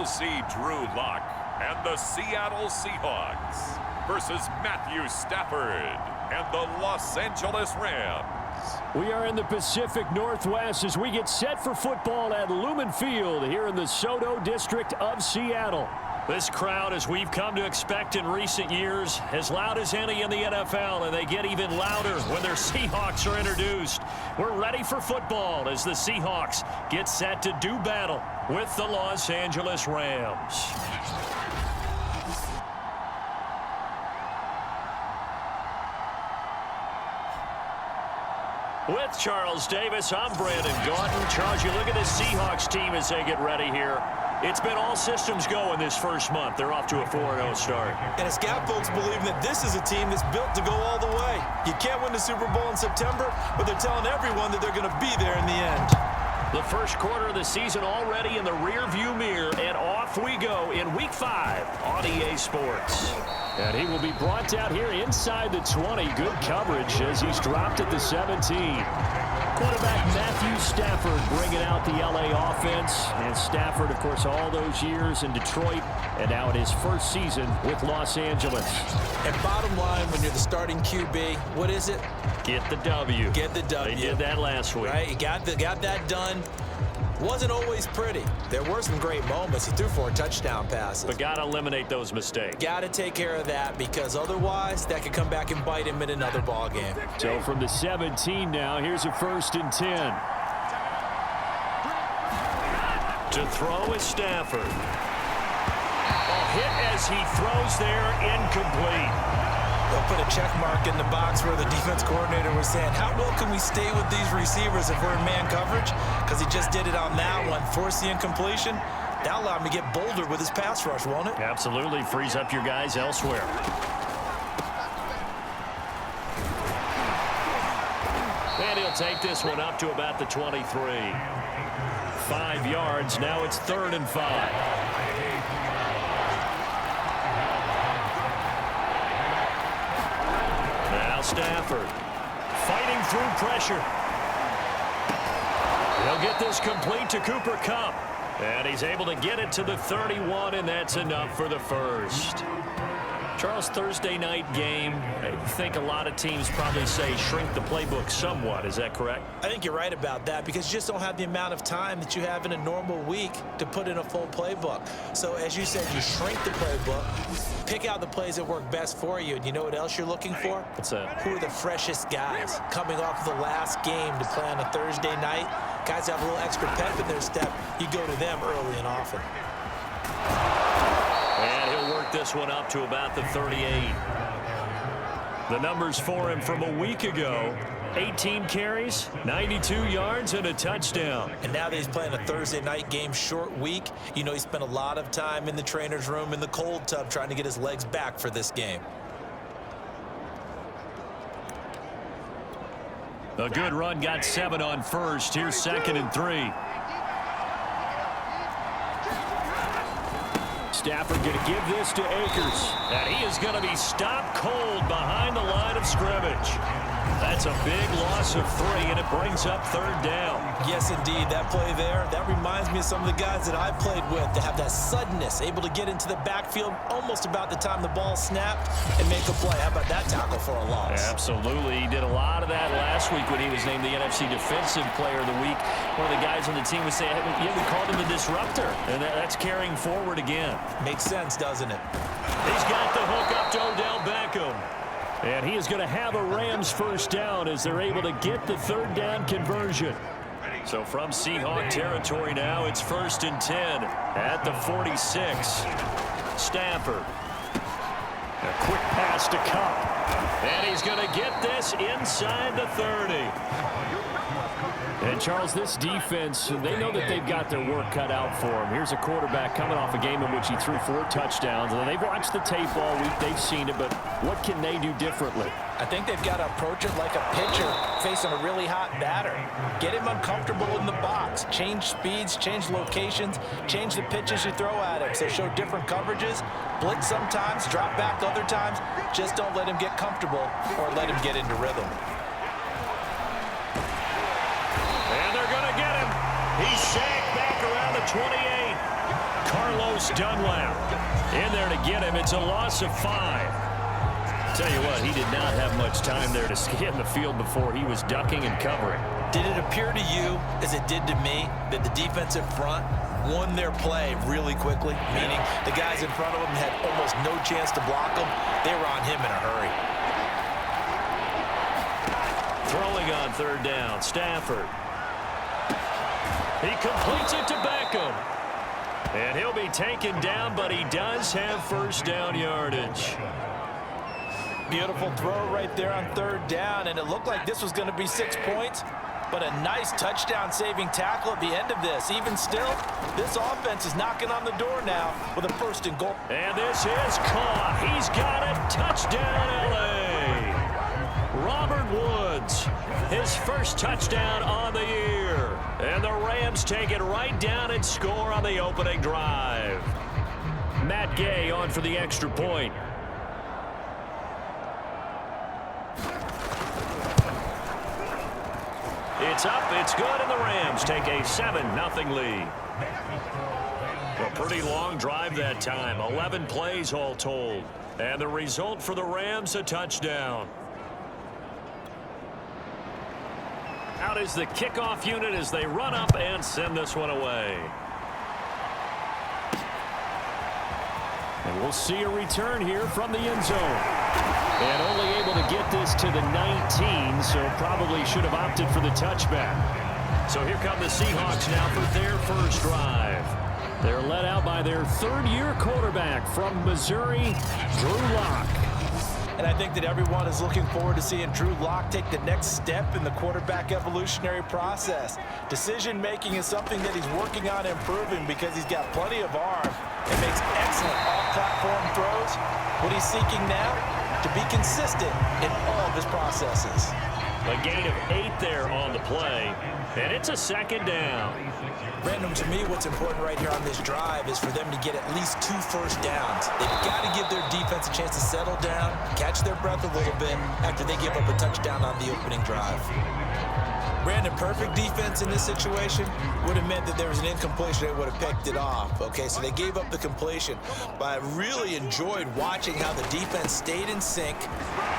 see Drew Lock and the Seattle Seahawks versus Matthew Stafford and the Los Angeles Rams. We are in the Pacific Northwest as we get set for football at Lumen Field here in the Soto District of Seattle. This crowd, as we've come to expect in recent years, as loud as any in the NFL, and they get even louder when their Seahawks are introduced. We're ready for football as the Seahawks get set to do battle with the Los Angeles Rams. With Charles Davis, I'm Brandon Gaudin. Charles, you look at this Seahawks team as they get ready here. It's been all systems go in this first month. They're off to a 4-0 start. And it's got folks believing that this is a team that's built to go all the way. You can't win the Super Bowl in September, but they're telling everyone that they're going to be there in the end. The first quarter of the season already in the rearview mirror, and off we go in Week 5 on EA Sports. And he will be brought down here inside the 20. Good coverage as he's dropped at the 17. Quarterback Matthew Stafford bringing out the LA offense. And Stafford, of course, all those years in Detroit, and now in his first season with Los Angeles. And bottom line, when you're the starting QB, what is it? Get the W. Get the W. They did that last week. Right, you got that done. Wasn't always pretty. There were some great moments. He threw 4 touchdown passes. But got to eliminate those mistakes. Got to take care of that, because otherwise that could come back and bite him in another ball game. So from the 17 now, here's a 1st and 10. To throw is Stafford. A hit as he throws there, incomplete. They'll put a check mark in the box where the defense coordinator was saying, how well can we stay with these receivers if we're in man coverage? Because he just did it on that one, forced the incompletion. That'll allow him to get bolder with his pass rush, won't it? Absolutely. Frees up your guys elsewhere. And he'll take this one up to about the 23. 5 yards. Now it's 3rd and 5. Stafford fighting through pressure. He'll get this complete to Cooper Kupp. And he's able to get it to the 31, and that's enough for the first. Charles, Thursday night game, I think a lot of teams probably say shrink the playbook somewhat. Is that correct? I think you're right about that, because you just don't have the amount of time that you have in a normal week to put in a full playbook. So as you said, you shrink the playbook, pick out the plays that work best for you. And you know what else you're looking for? What's that? Who are the freshest guys coming off the last game to play on a Thursday night? Guys have a little extra pep in their step. You go to them early and often. And he'll work this one up to about the 38. The numbers for him from a week ago: 18 carries, 92 yards, and a touchdown. And now that he's playing a Thursday night game, short week, you know he spent a lot of time in the trainer's room in the cold tub trying to get his legs back for this game. A good run, got 7 on first. Here's 2nd and 3. Stafford going to give this to Akers. And he is going to be stopped cold behind the line of scrimmage. That's a big loss of 3, and it brings up 3rd down. Yes, indeed. That play there, that reminds me of some of the guys that I played with that have that suddenness, able to get into the backfield almost about the time the ball snapped and make a play. How about that tackle for a loss? Absolutely. He did a lot of that last week when he was named the NFC Defensive Player of the Week. One of the guys on the team would say, yeah, we called him the disruptor, and that's carrying forward again. Makes sense, doesn't it? He's got the hook up to Odell Beckham. And he is going to have a Rams first down as they're able to get the 3rd down conversion. So from Seahawk territory now, it's 1st and 10 at the 46. Stafford. A quick pass to Kupp. And he's going to get this inside the 30. And, Charles, this defense, they know that they've got their work cut out for them. Here's a quarterback coming off a game in which he threw 4 touchdowns. And they've watched the tape all week. They've seen it, but what can they do differently? I think they've got to approach it like a pitcher facing a really hot batter. Get him uncomfortable in the box. Change speeds, change locations, change the pitches you throw at him. So show different coverages. Blitz sometimes, drop back other times. Just don't let him get comfortable or let him get into rhythm. And they're going to get him. He's sacked back around the 28. Carlos Dunlap. In there to get him. It's a loss of 5. Tell you what, he did not have much time there to scan the field before he was ducking and covering. Did it appear to you, as it did to me, that the defensive front won their play really quickly? Meaning the guys in front of them had almost no chance to block him. They were on him in a hurry. Throwing on third down, Stafford. He completes it to Beckham. And he'll be taken down, but he does have first down yardage. Beautiful throw right there on third down, and it looked like this was going to be 6 points, but a nice touchdown-saving tackle at the end of this. Even still, this offense is knocking on the door now with a first and goal. And this is caught. He's got it. Touchdown, L.A. Robert Woods, his first touchdown on the year. And the Rams take it right down and score on the opening drive. Matt Gay on for the extra point. It's up, it's good, and the Rams take a 7-0 lead. A pretty long drive that time, 11 plays all told. And the result for the Rams, a touchdown. Out is the kickoff unit as they run up and send this one away. And we'll see a return here from the end zone. And only able to get this to the 19, so probably should have opted for the touchback. So here come the Seahawks now for their first drive. They're led out by their third-year quarterback from Missouri, Drew Lock. And I think that everyone is looking forward to seeing Drew Lock take the next step in the quarterback evolutionary process. Decision-making is something that he's working on improving because he's got plenty of arm and makes excellent off-platform throws. What he's seeking now, to be consistent in all of his processes. A gain of 8 there on the play, and it's a second down. Brandon, to me, what's important right here on this drive is for them to get at least 2 first downs. They've got to give their defense a chance to settle down, catch their breath a little bit after they give up a touchdown on the opening drive. Brandon, perfect defense in this situation would have meant that there was an incompletion. They would have picked it off. Okay, so they gave up the completion. But I really enjoyed watching how the defense stayed in sync,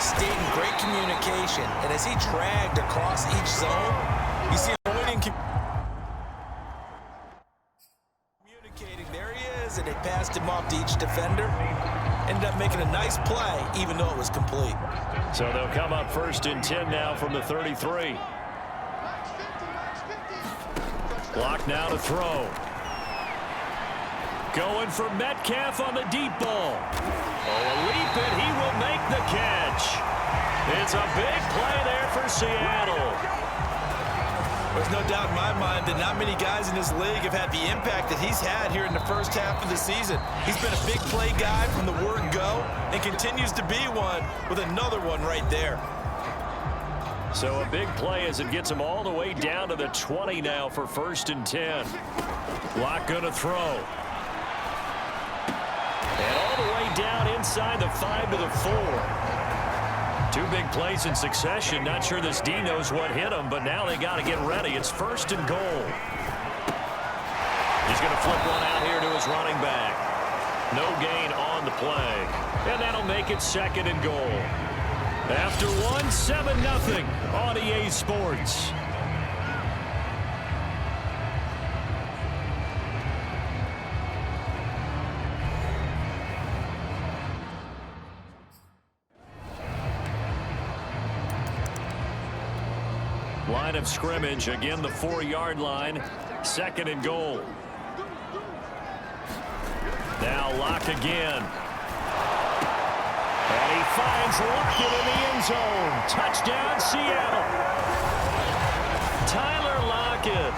stayed in great communication, and as he dragged across each zone, you see him pointing, communicating. There he is, and they passed him off to each defender. Ended up making a nice play, even though it was complete. So they'll come up first and 10 now from the 33. Block now to throw. Going for Metcalf on the deep ball. Oh, a leap, and he will make the catch. It's a big play there for Seattle. There's no doubt in my mind that not many guys in this league have had the impact that he's had here in the first half of the season. He's been a big play guy from the word go and continues to be one with another one right there. So a big play as it gets him all the way down to the 20 now for first and 10. Lock gonna throw. And all the way down inside the 5 to the 4. 2 big plays in succession. Not sure this D knows what hit him, but now they got to get ready. It's first and goal. He's going to flip one out here to his running back. No gain on the play. And that'll make it second and goal. After one, 7-0 on EA Sports. Line of scrimmage, again the 4-yard line, second and goal. Now Lock again. And he finds Lockett in the end zone. Touchdown, Seattle. Tyler Lockett,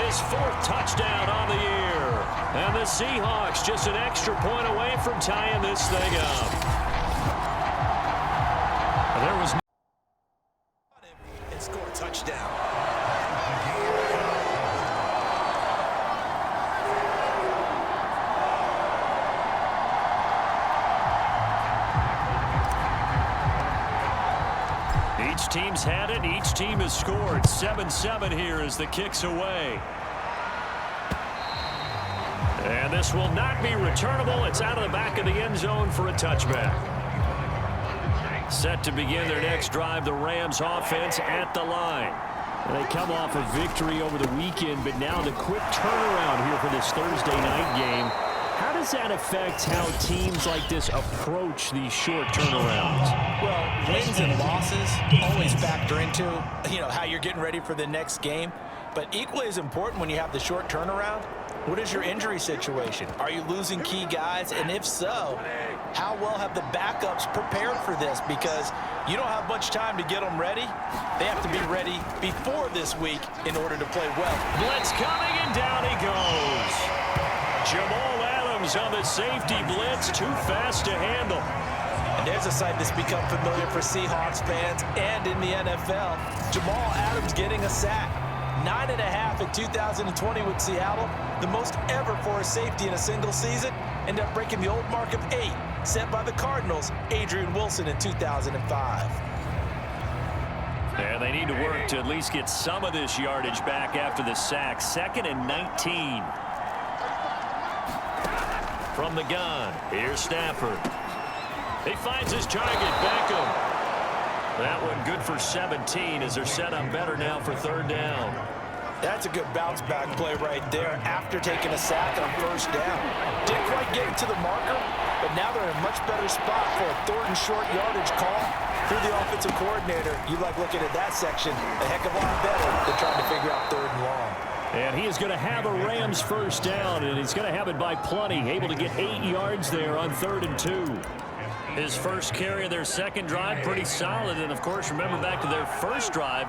his 4th touchdown on the year. And the Seahawks just an extra point away from tying this thing up. There was no and score a touchdown. Each team's had it. Each team has scored. 7-7 here as the kick's away. And this will not be returnable. It's out of the back of the end zone for a touchback. Set to begin their next drive, the Rams offense at the line. They come off a victory over the weekend, but now the quick turnaround here for this Thursday night game. How does that affect how teams like this approach these short turnarounds? Well, wins and losses always factor into, how you're getting ready for the next game. But equally as important when you have the short turnaround, what is your injury situation? Are you losing key guys? And if so, how well have the backups prepared for this? Because you don't have much time to get them ready. They have to be ready before this week in order to play well. Blitz coming, and down he goes. Jamal Adams on the safety blitz, too fast to handle. And there's a sight that's become familiar for Seahawks fans and in the NFL. Jamal Adams getting a sack. 9.5 in 2020 with Seattle, the most ever for a safety in a single season. Ended up breaking the old mark of 8 set by the Cardinals, Adrian Wilson in 2005. And they need to work to at least get some of this yardage back after the sack. 2nd and 19. From the gun, here's Stafford. He finds his target, Beckham. That one good for 17 as they're set up better now for 3rd down. That's a good bounce back play right there after taking a sack on 1st down. Didn't quite get it to the marker, but now they're in a much better spot for a 3rd and short yardage call through the offensive coordinator. You like looking at that section a heck of a lot better than trying to figure out 3rd and long. And he is going to have a Rams 1st down, and he's going to have it by plenty. Able to get 8 yards there on 3rd and 2. His first carry of their 2nd drive, pretty solid. And, of course, remember back to their 1st drive,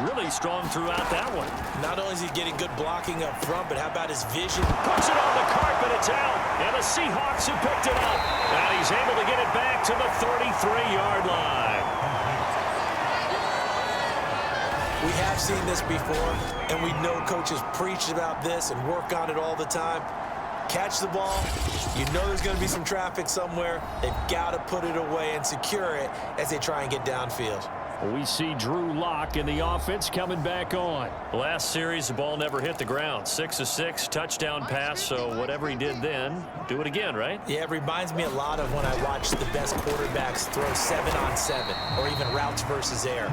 really strong throughout that one. Not only is he getting good blocking up front, but how about his vision? Puts it on the carpet, it's out. And the Seahawks have picked it up. And he's able to get it back to the 33-yard line. We have seen this before, and we know coaches preach about this and work on it all the time. Catch the ball, you know there's going to be some traffic somewhere. They've got to put it away and secure it as they try and get downfield. We see Drew Lock in the offense coming back on. Last series, the ball never hit the ground. 6 of 6, touchdown pass, so whatever he did then, do it again, right? Yeah, it reminds me a lot of when I watch the best quarterbacks throw 7-on-7 or even routes versus air.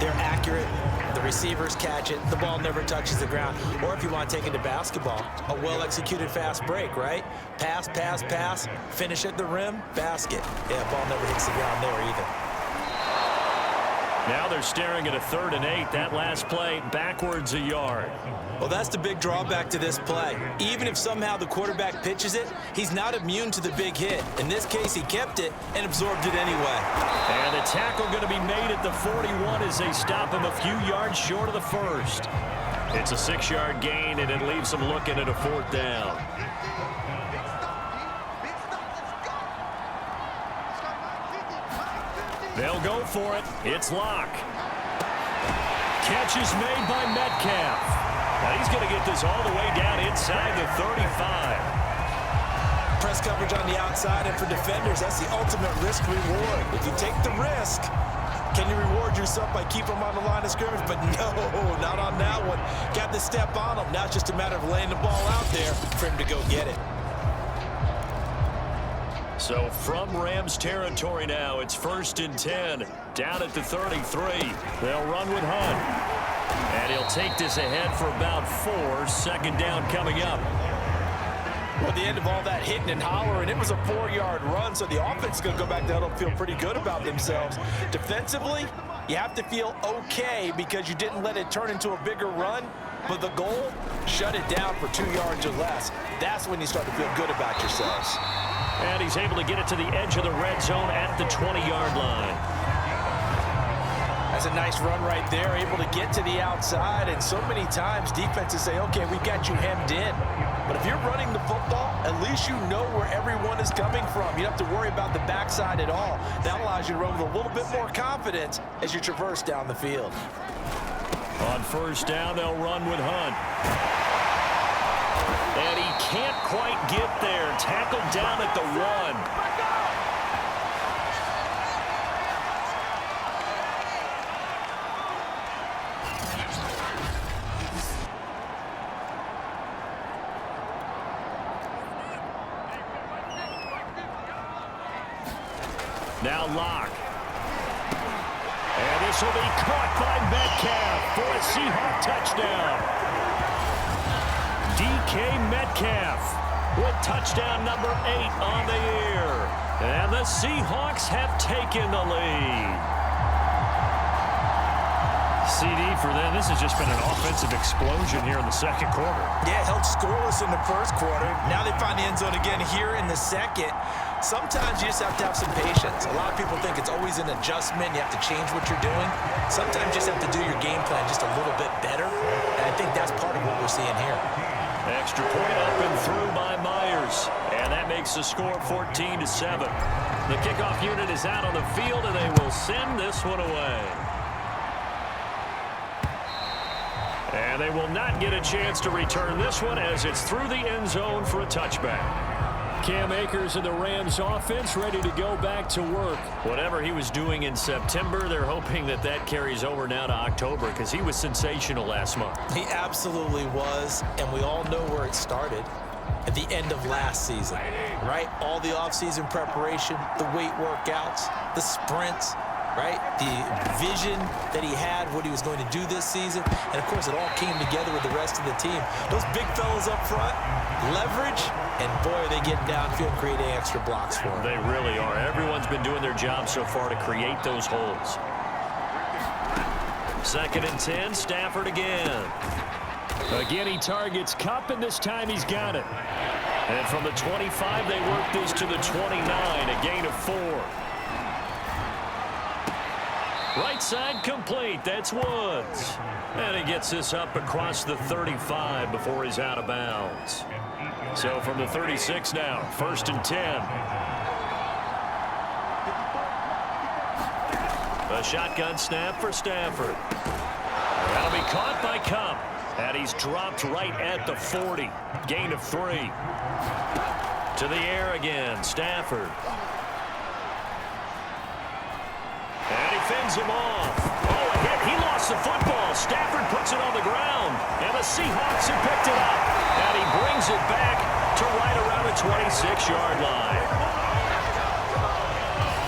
They're accurate. The receivers catch it. The ball never touches the ground. Or if you want to take it to basketball, a well-executed fast break, right? Pass, pass, pass, finish at the rim, basket. Yeah, ball never hits the ground there either. Now they're staring at a 3rd and 8. That last play, backwards a yard. Well, that's the big drawback to this play. Even if somehow the quarterback pitches it, he's not immune to the big hit. In this case, he kept it and absorbed it anyway. And the tackle going to be made at the 41 as they stop him a few yards short of the 1st. It's a 6-yard gain, and it leaves them looking at a 4th down. They'll go for it. It's Locke. Catch is made by Metcalf. Now he's going to get this all the way down inside the 35. Press coverage on the outside, and for defenders, that's the ultimate risk-reward. If you take the risk, can you reward yourself by keeping them on the line of scrimmage? But no, not on that one. Got the step on him. Now it's just a matter of laying the ball out there for him to go get it. So from Rams territory now, it's 1st and 10, down at the 33. They'll run with Hunt. And he'll take this ahead for about 4. 2nd down coming up. Well, at the end of all that hitting and hollering, it was a 4-yard run, so the offense is going to go back down and feel pretty good about themselves. Defensively, you have to feel okay because you didn't let it turn into a bigger run, but the goal, shut it down for 2 yards or less. That's when you start to feel good about yourselves. And he's able to get it to the edge of the red zone at the 20-yard line. That's a nice run right there, able to get to the outside, and so many times defenses say, okay, we've got you hemmed in. But if you're running the football, at least you know where everyone is coming from. You don't have to worry about the backside at all. That allows you to run with a little bit more confidence as you traverse down the field. On 1st down, they'll run with Hunt. And he can't quite get there. Tackled down at the 1. Now Locke. And this will be caught by Metcalf for a Seahawk touchdown. DK Metcalf with touchdown number 8 on the year. And the Seahawks have taken the lead. CD for them, this has just been an offensive explosion here in the second quarter. Yeah, held scoreless in the first quarter. Now they find the end zone again here in the second. Sometimes you just have to have some patience. A lot of people think it's always an adjustment. You have to change what you're doing. Sometimes you just have to do your game plan just a little bit better. And I think that's part of what we're seeing here. Extra point up and through by Myers. And that makes the score 14-7. The kickoff unit is out on the field, and they will send this one away. And they will not get a chance to return this one as it's through the end zone for a touchback. Cam Akers and the Rams offense ready to go back to work. Whatever he was doing in September, they're hoping that that carries over now to October because he was sensational last month. He absolutely was, and we all know where it started. At the end of last season, right? All the offseason preparation, the weight workouts, the sprints, right? The vision that he had, what he was going to do this season. And, of course, it all came together with the rest of the team. Those big fellas up front, leverage, and, boy, are they getting downfield and creating extra blocks for him. They really are. Everyone's been doing their job so far to create those holes. 2nd and 10, Stafford again. Again, he targets Kupp, and this time he's got it. And from the 25, they work this to the 29, a gain of 4. Right side complete. That's Woods. And he gets this up across the 35 before he's out of bounds. So from the 36 now, 1st and 10. A shotgun snap for Stafford. That'll be caught by Kupp. And he's dropped right at the 40. Gain of 3. To the air again, Stafford. And he fends him off. Oh, a hit. He lost the football. Stafford puts it on the ground. And the Seahawks have picked it up. And he brings it back to right around the 26-yard line.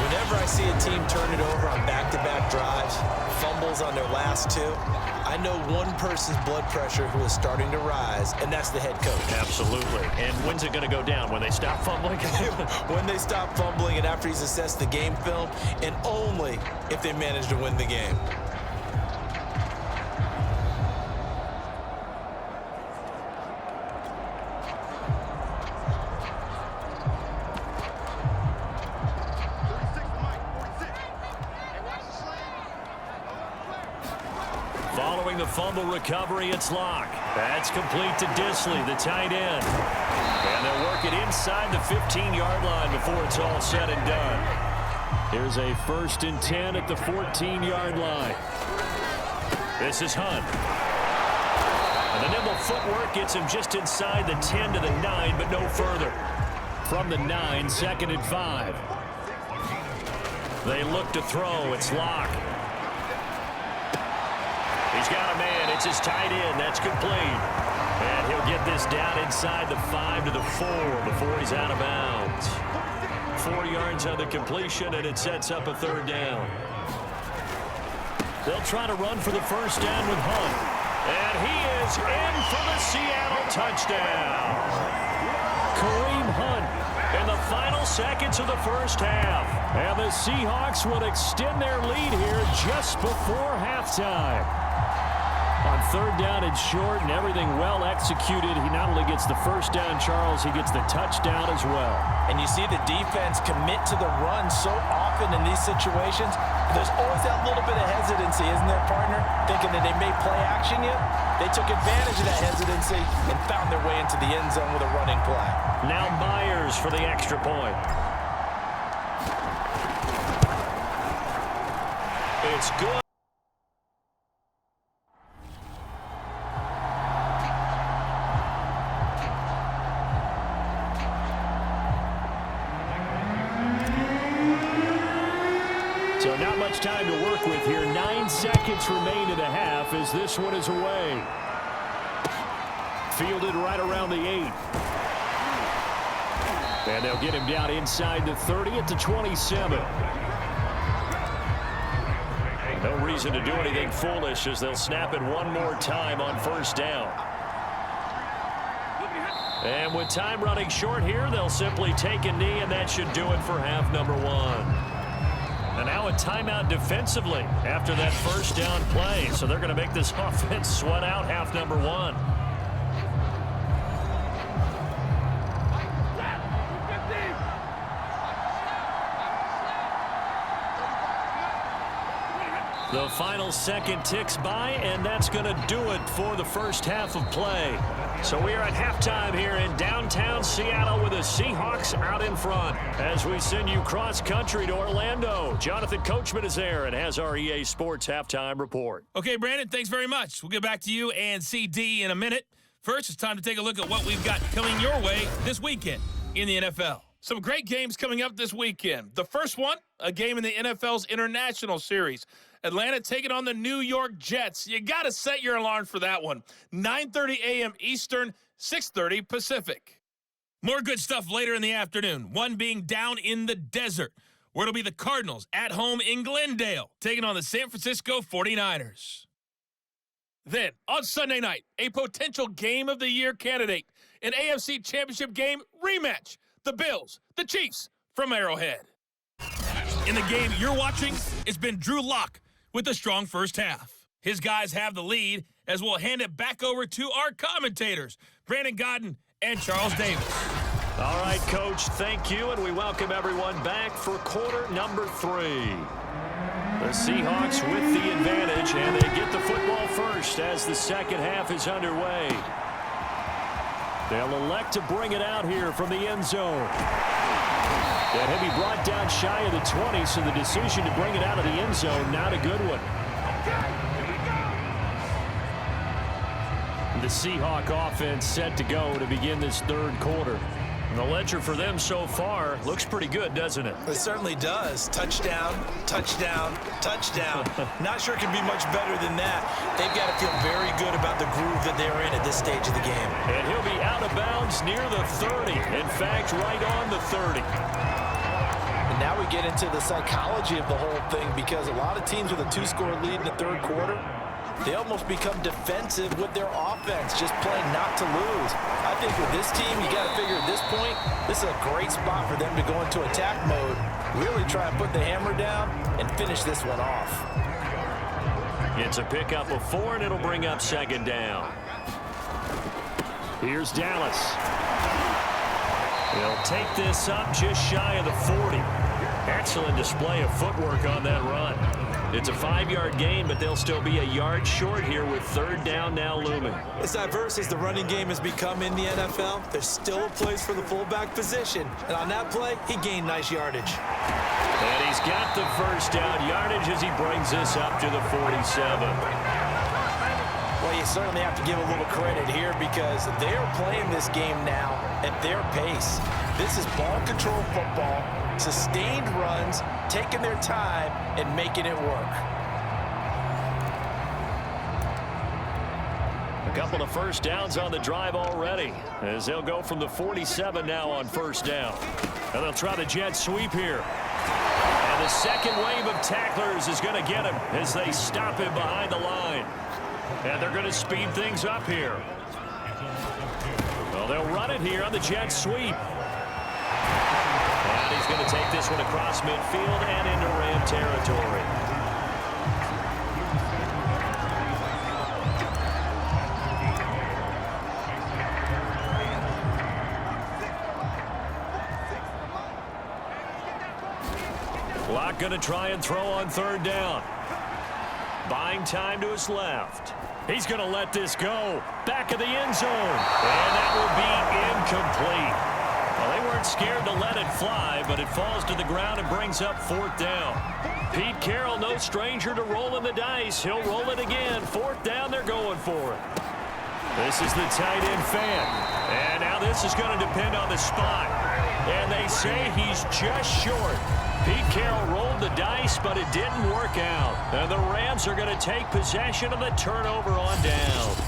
Whenever I see a team turn it over on back-to-back drives, fumbles on their last 2, I know one person's blood pressure who is starting to rise, and that's the head coach. Absolutely. And when's it going to go down? When they stop fumbling? When they stop fumbling and after he's assessed the game film, and only if they manage to win the game. Following the fumble recovery, it's Locke. That's complete to Disley, the tight end. And they'll work it inside the 15-yard line before it's all said and done. Here's a 1st and 10 at the 14-yard line. This is Hunt. And the nimble footwork gets him just inside the 10 to the 9, but no further. From the 9, 2nd and 5. They look to throw. It's Locke. He's got a man. It's his tight end. That's complete. And he'll get this down inside the 5 to the 4 before he's out of bounds. 4 yards on the completion, and it sets up a 3rd down. They'll try to run for the 1st down with Hunt. And he is in for the Seattle touchdown. Kareem Hunt in the final seconds of the 1st half. And the Seahawks will extend their lead here just before halftime. On 3rd down and short and everything well executed, he not only gets the 1st down, Charles, he gets the touchdown as well. And you see the defense commit to the run so often in these situations. There's always that little bit of hesitancy, isn't there, partner? Thinking that they may play action you. They took advantage of that hesitancy and found their way into the end zone with a running play. Now Myers for the extra point. It's good. So not much time to work with here. 9 seconds remain in the half as this one is away. Fielded right around the 8. And they'll get him down inside the 30 at the 27. No reason to do anything foolish as they'll snap it one more time on first down. And with time running short here, they'll simply take a knee, and that should do it for half number one. And now a timeout defensively after that first down play. So they're going to make this offense sweat out half number one. The final second ticks by, and that's going to do it for the first half of play. So we are at halftime here in downtown Seattle with the Seahawks out in front. As we send you cross-country to Orlando, Jonathan Coachman is there and has our EA Sports halftime report. Okay, Brandon, thanks very much. We'll get back to you and CD in a minute. First, it's time to take a look at what we've got coming your way this weekend in the NFL. Some great games coming up this weekend. The first one, a game in the NFL's International Series. Atlanta taking on the New York Jets. You got to set your alarm for that one. 9:30 a.m. Eastern, 6:30 Pacific. More good stuff later in the afternoon. One being down in the desert, where it'll be the Cardinals at home in Glendale, taking on the San Francisco 49ers. Then, on Sunday night, a potential Game of the Year candidate, an AFC Championship game rematch. The Bills, the Chiefs from Arrowhead. In the game you're watching, it's been Drew Lock with a strong first half. His guys have the lead as we'll hand it back over to our commentators, Brandon Godden and Charles Davis. All right, Coach, thank you, and we welcome everyone back for quarter number 3. The Seahawks with the advantage, and they get the football first as the second half is underway. They'll elect to bring it out here from the end zone. And he'll be brought down shy of the 20, so the decision to bring it out of the end zone, not a good one. The Seahawk offense set to go to begin this third quarter. And the ledger for them so far looks pretty good, doesn't it? It certainly does. Touchdown, touchdown, touchdown. Not sure it can be much better than that. They've got to feel very good about the groove that they're in at this stage of the game. And he'll be out of bounds near the 30. In fact, right on the 30. And now we get into the psychology of the whole thing, because a lot of teams with a 2-score lead in the third quarter, they almost become defensive with their offense, just playing not to lose. I think with this team, you got to figure at this point, this is a great spot for them to go into attack mode, really try and put the hammer down and finish this one off. It's a pickup of 4, and it'll bring up second down. Here's Dallas. He'll take this up just shy of the 40. Excellent display of footwork on that run. It's a 5-yard gain, but they'll still be a yard short here with third down now looming. As diverse as the running game has become in the NFL, there's still a place for the fullback position. And on that play, he gained nice yardage. And he's got the first down yardage as he brings this up to the 47. Well, you certainly have to give a little credit here, because they're playing this game now at their pace. This is ball control football, sustained runs, taking their time and making it work. A couple of first downs on the drive already, as they'll go from the 47 now on first down. And they'll try the jet sweep here. And the second wave of tacklers is going to get him as they stop him behind the line. And they're going to speed things up here. Well, they'll run it here on the jet sweep. And he's going to take this one across midfield and into Ram territory. Locke going to try and throw on third down. Buying time to his left. He's going to let this go. Back of the end zone. And that will be incomplete. Well, they weren't scared to let it fly, but it falls to the ground and brings up fourth down. Pete Carroll, no stranger to rolling the dice. He'll roll it again. Fourth down, they're going for it. This is the tight end fan. And now this is going to depend on the spot. And they say he's just short. Pete Carroll rolled the dice, but it didn't work out. And the Rams are going to take possession of the turnover on downs.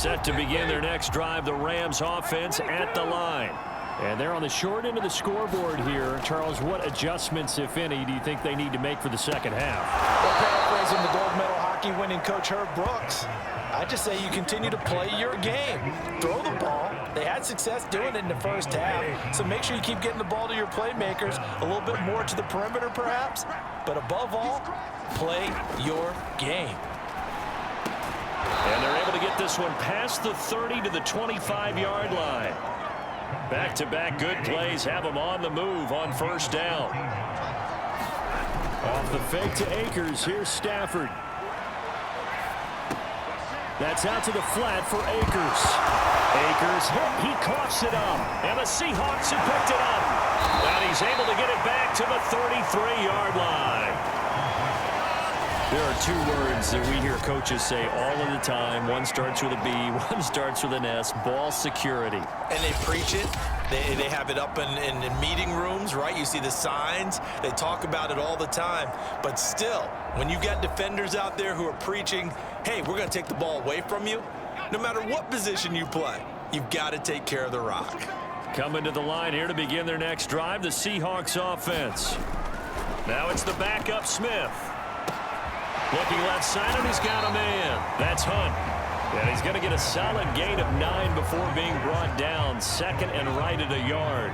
Set to begin their next drive, the Rams offense at the line. And they're on the short end of the scoreboard here. Charles, what adjustments, if any, do you think they need to make for the second half? Well, paraphrasing the gold medal hockey winning coach Herb Brooks, I just say you continue to play your game. Throw the ball. They had success doing it in the first half, so make sure you keep getting the ball to your playmakers, a little bit more to the perimeter perhaps, but above all, play your game. And they're able to get this one past the 30 to the 25-yard line. Back-to-back good plays have them on the move on first down. Off the fake to Akers, here's Stafford. That's out to the flat for Akers. Akers hit, he coughs it up, and the Seahawks have picked it up. And he's able to get it back to the 33-yard line. There are two words that we hear coaches say all of the time. One starts with a B, one starts with an S, ball security. And they preach it. They have it up in meeting rooms, right? You see the signs. They talk about it all the time. But still, when you've got defenders out there who are preaching, hey, we're going to take the ball away from you, no matter what position you play, you've got to take care of the rock. Coming to the line here to begin their next drive, the Seahawks offense. Now it's the backup Smith. Looking left side, and he's got a man. That's Hunt. And he's going to get a solid gain of 9 before being brought down. Second and right at a yard.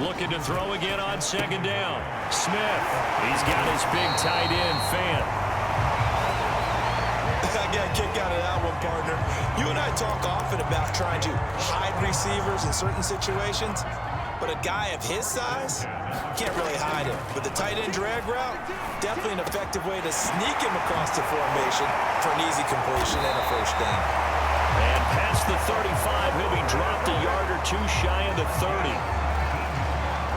Looking to throw again on second down. Smith. He's got his big tight end, Fant. I got a kick out of that one, partner. You and I talk often about trying to hide receivers in certain situations. But a guy of his size, you can't really hide him. But the tight end drag route, definitely an effective way to sneak him across the formation for an easy completion and a first down. And past the 35, he'll be dropped a yard or two shy of the 30.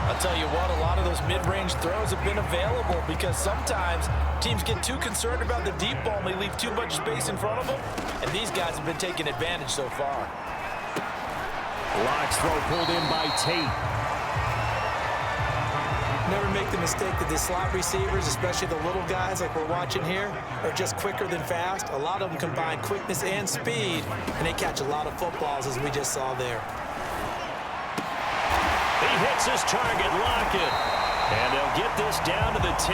I'll tell you what, a lot of those mid-range throws have been available because sometimes teams get too concerned about the deep ball and they leave too much space in front of them. And these guys have been taking advantage so far. Lock's throw pulled in by Tate. Never make the mistake that the slot receivers, especially the little guys like we're watching here, are just quicker than fast. A lot of them combine quickness and speed, and they catch a lot of footballs, as we just saw there. He hits his target, Lockett. And they'll get this down to the 10.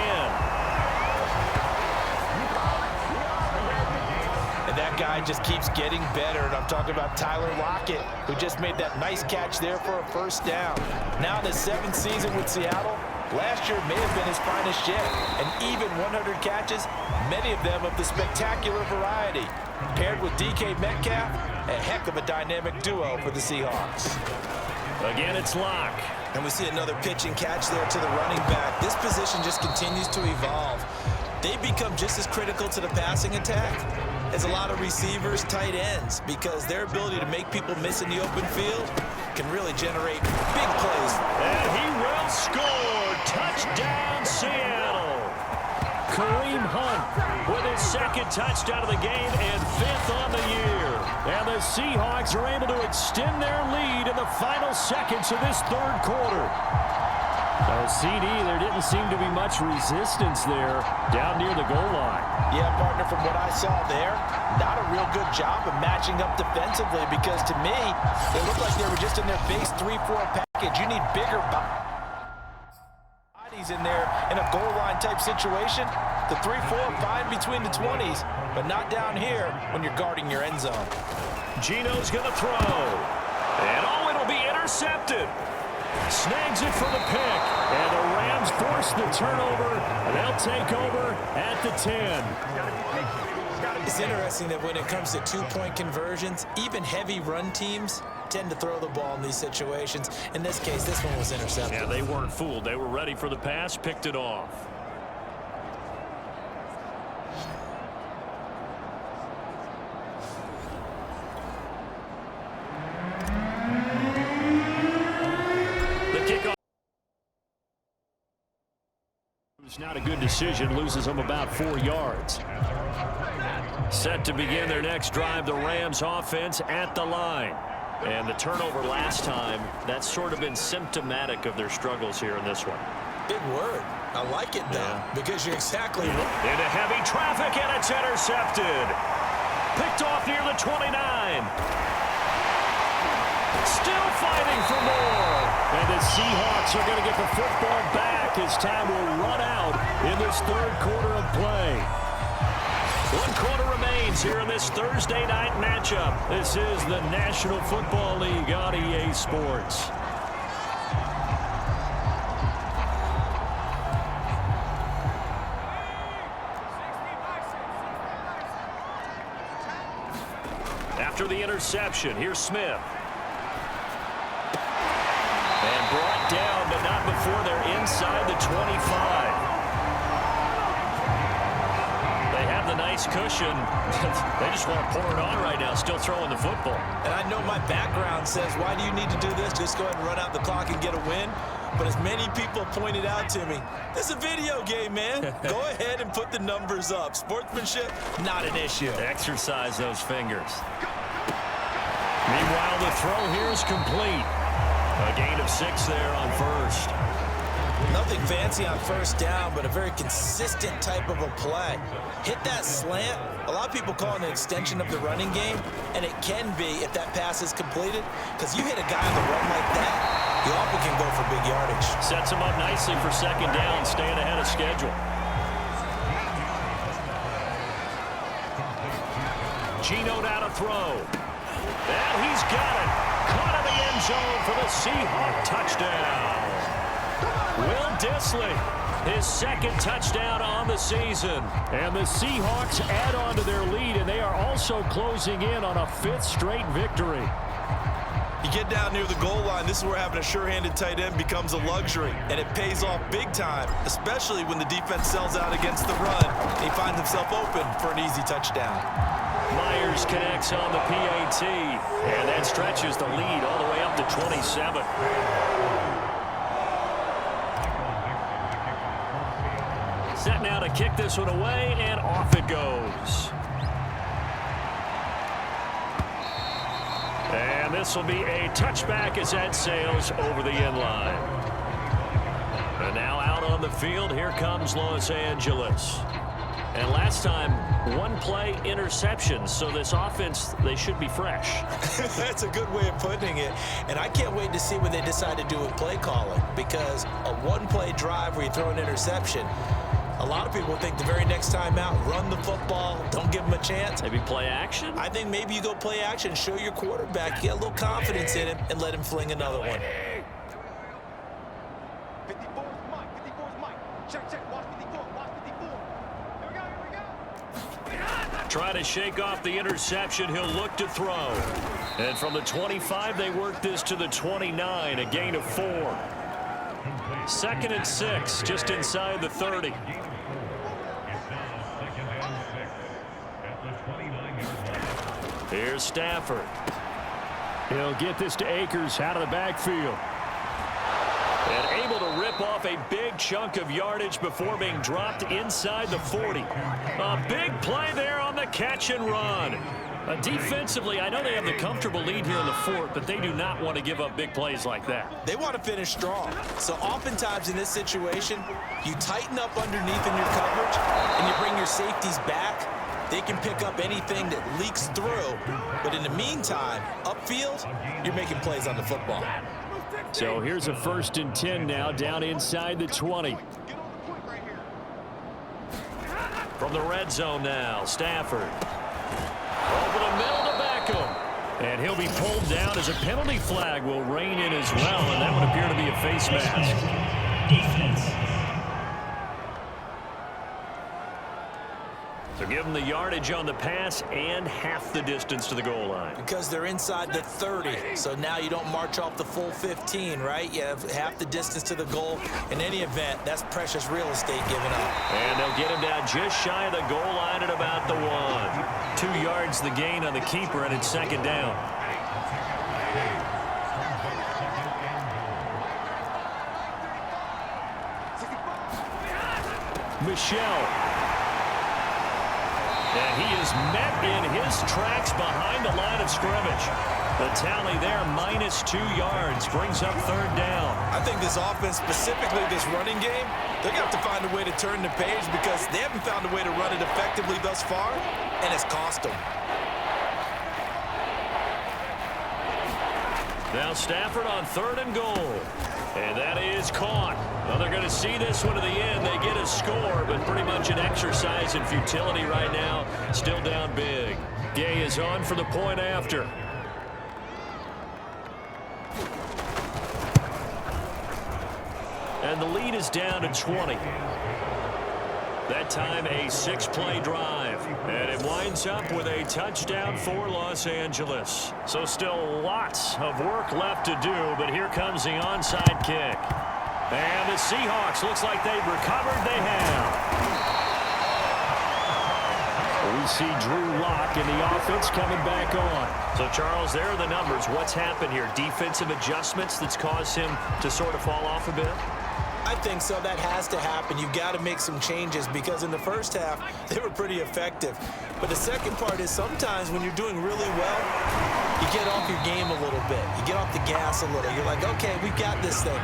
And that guy just keeps getting better, and I'm talking about Tyler Lockett, who just made that nice catch there for a first down. Now in his 7th season with Seattle, last year may have been his finest yet, and even 100 catches, many of them of the spectacular variety. Paired with DK Metcalf, a heck of a dynamic duo for the Seahawks. Again, it's Lock. And we see another pitch and catch there to the running back. This position just continues to evolve. They become just as critical to the passing attack as a lot of receivers, tight ends, because their ability to make people miss in the open field can really generate big plays. And he will score. Touchdown, Seattle. Kareem Hunt with his 2nd touchdown of the game and 5th on the year. And the Seahawks are able to extend their lead in the final seconds of this 3rd quarter. Now, CD, there didn't seem to be much resistance there down near the goal line. Yeah, partner, from what I saw there, not a real good job of matching up defensively because, to me, it looked like they were just in their base 3-4 package. You need bigger bodies in there in a goal line type situation. The 3-4 fine between the 20s, but not down here when you're guarding your end zone. Geno's going to throw. And, oh, it'll be intercepted. Snags it for the pick, and the Rams force the turnover, and they'll take over at the 10. It's interesting that when it comes to 2-point conversions, even heavy run teams tend to throw the ball in these situations. In this case, this one was intercepted. Yeah, they weren't fooled. They were ready for the pass, picked it off. It's not a good decision, loses them about 4 yards. Set to begin their next drive, the Rams offense at the line. And the turnover last time, that's sort of been symptomatic of their struggles here in this one. Big word. I like it, though, because you're exactly right. Into heavy traffic, and it's intercepted. Picked off near the 29. Still fighting for more. And the Seahawks are going to get the football back as time will run out in this third quarter of play. 1 quarter remains here in this Thursday night matchup. This is the National Football League on EA Sports. After the interception, here's Smith. And brought down, but not before they're inside the 25. They have the nice cushion. They just want to pour it on right now, still throwing the football. And I know my background says, why do you need to do this? Just go ahead and run out the clock and get a win. But as many people pointed out to me, this is a video game, man. Go ahead and put the numbers up. Sportsmanship, not an issue. Exercise those fingers. Meanwhile, the throw here is complete. A gain of 6 there on first. Nothing fancy on first down, but a very consistent type of a play. Hit that slant. A lot of people call it an extension of the running game, and it can be if that pass is completed, because you hit a guy on the run like that, you often can go for big yardage. Sets him up nicely for second down, staying ahead of schedule. Geno now to throw. And he's got it. Caught in the end zone for the Seahawk touchdown. Will Dissly, his second touchdown on the season. And the Seahawks add on to their lead, and they are also closing in on a 5th straight victory. You get down near the goal line, this is where having a sure-handed tight end becomes a luxury, and it pays off big time, especially when the defense sells out against the run. He finds himself open for an easy touchdown. Myers connects on the PAT, and that stretches the lead all the way up to 27. Set now to kick this one away, and off it goes. And this will be a touchback as that sails over the end line. And now out on the field, here comes Los Angeles. And last time, 1 play interception, so this offense, they should be fresh. That's a good way of putting it. And I can't wait to see what they decide to do with play calling, because a 1-play drive where you throw an interception, a lot of people think the very next time out, run the football, don't give them a chance. Maybe play action? I think maybe you go play action, show your quarterback, get a little confidence in him, and let him fling another one. 54 is Mike. 54 is Mike. Check, check. Watch 54. Watch 54. Here we go. Here we go. Try to shake off the interception. He'll look to throw. And from the 25, they work this to the 29, a gain of 4. 2nd and 6, just inside the 30. Here's Stafford. He'll get this to Akers out of the backfield. And able to rip off a big chunk of yardage before being dropped inside the 40. A big play there on the catch and run. Defensively, I know they have the comfortable lead here in the 4th, but they do not want to give up big plays like that. They want to finish strong. So oftentimes in this situation, you tighten up underneath in your coverage, and you bring your safeties back. They can pick up anything that leaks through. But in the meantime, upfield, you're making plays on the football. So here's a 1st and 10 now, down inside the 20. From the red zone now, Stafford. Over the middle to Beckham. And he'll be pulled down as a penalty flag will rein in as well, and that would appear to be a face mask. So give them the yardage on the pass and half the distance to the goal line. Because they're inside the 30, so now you don't march off the full 15, right? You have half the distance to the goal. In any event, that's precious real estate given up. And they'll get him down just shy of the goal line at about the 1. 2 yards the gain on the keeper, and it's 2nd down. Michelle. And he is met in his tracks behind the line of scrimmage. The tally there, -2 yards, brings up 3rd down. I think this offense, specifically this running game, they're going to have to find a way to turn the page because they haven't found a way to run it effectively thus far, and it's cost them. Now Stafford on 3rd and goal. And that is caught. Well, they're going to see this one to the end. They get a score, but pretty much an exercise in futility right now. Still down big. Gay is on for the point after. And the lead is down to 20. That time a 6-play drive. And it winds up with a touchdown for Los Angeles. So still lots of work left to do, but here comes the onside kick. And the Seahawks, looks like they've recovered. They have. We see Drew Lock and the offense coming back on. So, Charles, there are the numbers. What's happened here? Defensive adjustments that's caused him to sort of fall off a bit? I think so. That has to happen. You've got to make some changes because in the first half, they were pretty effective. But the second part is sometimes when you're doing really well, you get off your game a little bit. You get off the gas a little. You're like, okay, we've got this thing.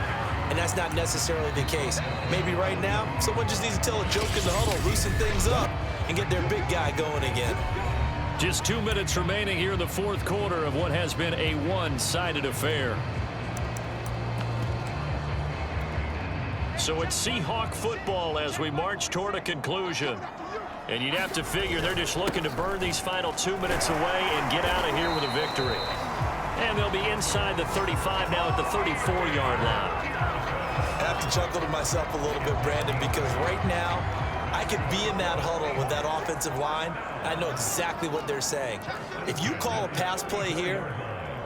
And that's not necessarily the case. Maybe right now, someone just needs to tell a joke in the huddle, loosen things up, and get their big guy going again. Just 2 minutes remaining here in the fourth quarter of what has been a one-sided affair. So it's Seahawk football as we march toward a conclusion. And you'd have to figure they're just looking to burn these final 2 minutes away and get out of here with a victory. And they'll be inside the 35 now at the 34-yard line. I have to chuckle to myself a little bit, Brandon, because right now I could be in that huddle with that offensive line. I know exactly what they're saying. If you call a pass play here,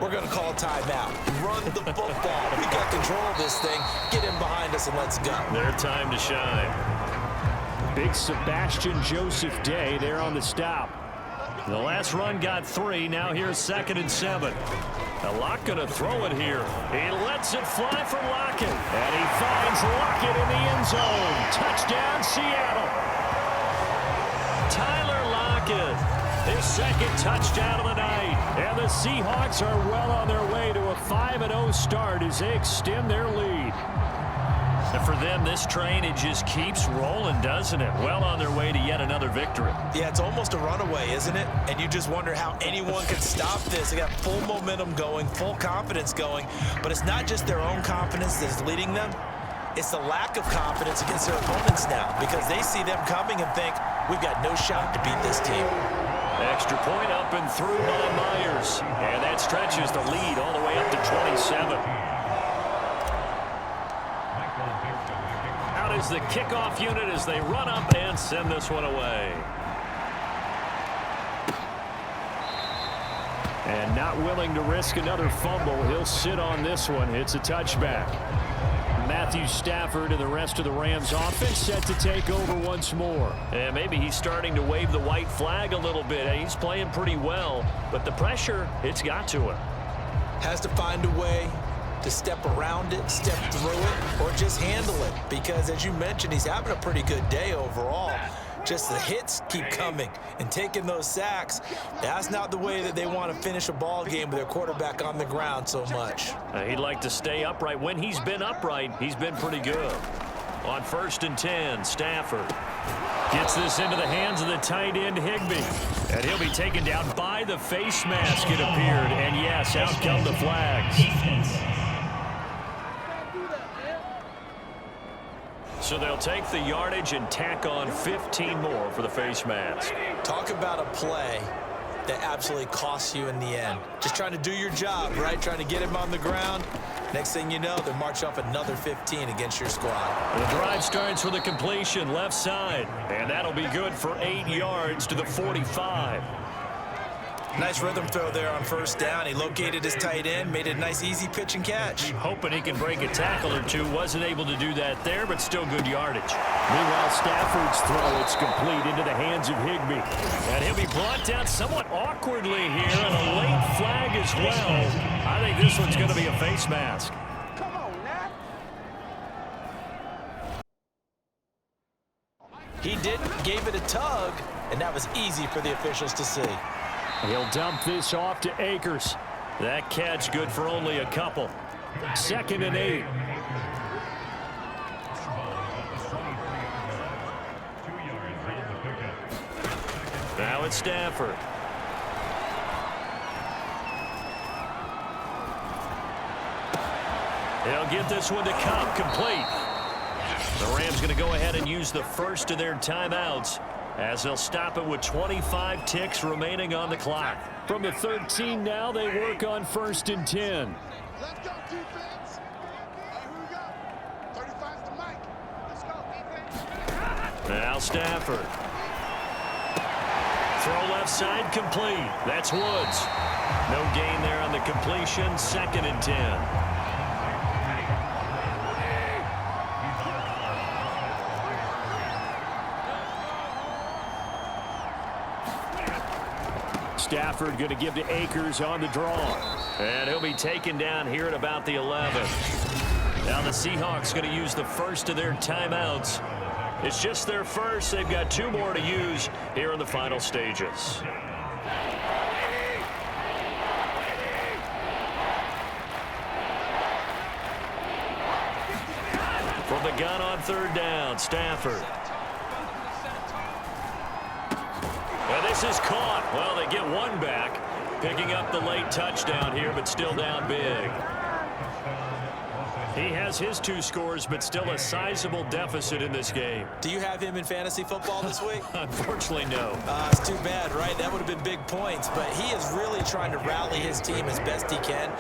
we're going to call a timeout. Run the football. We got control of this thing. Get in behind us and let's go. Their time to shine. Big Sebastian Joseph Day there on the stop. The last run got 3. Now here's 2nd and 7. Lock going to throw it here. He lets it fly from Lockett. And he finds Lockett in the end zone. Touchdown, Seattle. Tyler Lockett, his 2nd touchdown of the night. And the Seahawks are well on their way to a 5-0 start as they extend their lead. And for them, this train, it just keeps rolling, doesn't it? Well on their way to yet another victory. Yeah, it's almost a runaway, isn't it? And you just wonder how anyone can stop this. They got full momentum going, full confidence going. But it's not just their own confidence that's leading them. It's the lack of confidence against their opponents now because they see them coming and think, we've got no shot to beat this team. Extra point up and through by Myers. And that stretches the lead all the way up to 27. Out is the kickoff unit as they run up and send this one away. And not willing to risk another fumble. He'll sit on this one. It's a touchback. Matthew Stafford and the rest of the Rams offense set to take over once more. And maybe he's starting to wave the white flag a little bit. He's playing pretty well, but the pressure, it's got to him. Has to find a way to step around it, step through it, or just handle it. Because as you mentioned, he's having a pretty good day overall. Just the hits keep coming and taking those sacks. That's not the way that they want to finish a ball game with their quarterback on the ground so much. He'd like to stay upright. When he's been upright, he's been pretty good. On 1st and 10, Stafford gets this into the hands of the tight end, Higbee. And he'll be taken down by the face mask, it appeared. And yes, out come the flags. So they'll take the yardage and tack on 15 more for the face mask. Talk about a play that absolutely costs you in the end. Just trying to do your job, right? Trying to get him on the ground. Next thing you know, they're marching off another 15 against your squad. The drive starts with a completion left side. And that'll be good for 8 yards to the 45. Nice rhythm throw there on 1st down. He located his tight end, made it a nice easy pitch and catch. Hoping he can break a tackle or two. Wasn't able to do that there, but still good yardage. Meanwhile, Stafford's throw, it's complete into the hands of Higbee. And he'll be brought down somewhat awkwardly here, and a late flag as well. I think this one's going to be a face mask. Come on, now. He didn't, gave it a tug, and that was easy for the officials to see. He'll dump this off to Akers. That catch good for only a couple. 2nd and 8. Now it's Stafford. They'll get this one to Cup, complete. The Rams going to go ahead and use the first of their timeouts as they'll stop it with 25 ticks remaining on the clock. From the 13 now, they work on 1st and 10. Let's go, defense. Who we got? 35's to Mike. Let's go, defense. Now Stafford. Throw left side, complete. That's Woods. No gain there on the completion, 2nd and 10. Stafford going to give to Akers on the draw. And he'll be taken down here at about the 11. Now the Seahawks going to use the first of their timeouts. It's just their first. They've got 2 more to use here in the final stages. From the gun on 3rd down, Stafford. And this is caught. Well, they get one back, picking up the late touchdown here, but still down big. He has his 2 scores, but still a sizable deficit in this game. Do you have him in fantasy football this week? Unfortunately, no. It's too bad, right? That would have been big points, but he is really trying to rally his team as best he can.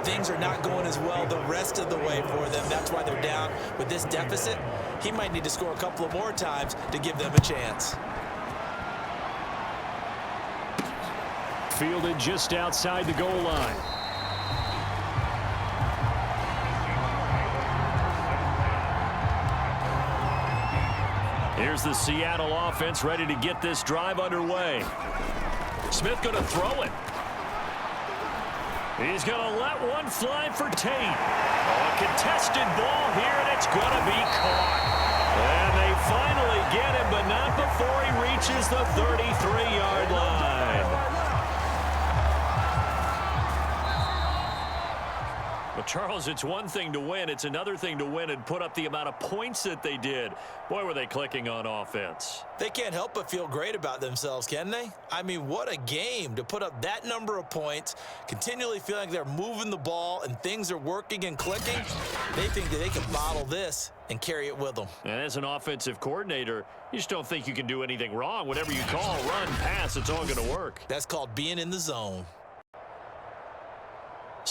Things are not going as well the rest of the way for them. That's why they're down with this deficit. He might need to score a couple of more times to give them a chance. Fielded just outside the goal line. Here's the Seattle offense ready to get this drive underway. Smith going to throw it. He's going to let one fly for Tate. A contested ball here, and it's going to be caught. And they finally get him, but not before he reaches the 33-yard line. Well, Charles, it's one thing to win. It's another thing to win and put up the amount of points that they did. Boy, were they clicking on offense. They can't help but feel great about themselves, can they? I mean, what a game to put up that number of points, continually feeling like they're moving the ball and things are working and clicking. They think that they can bottle this and carry it with them. And as an offensive coordinator, you just don't think you can do anything wrong. Whatever you call, run, pass, it's all going to work. That's called being in the zone.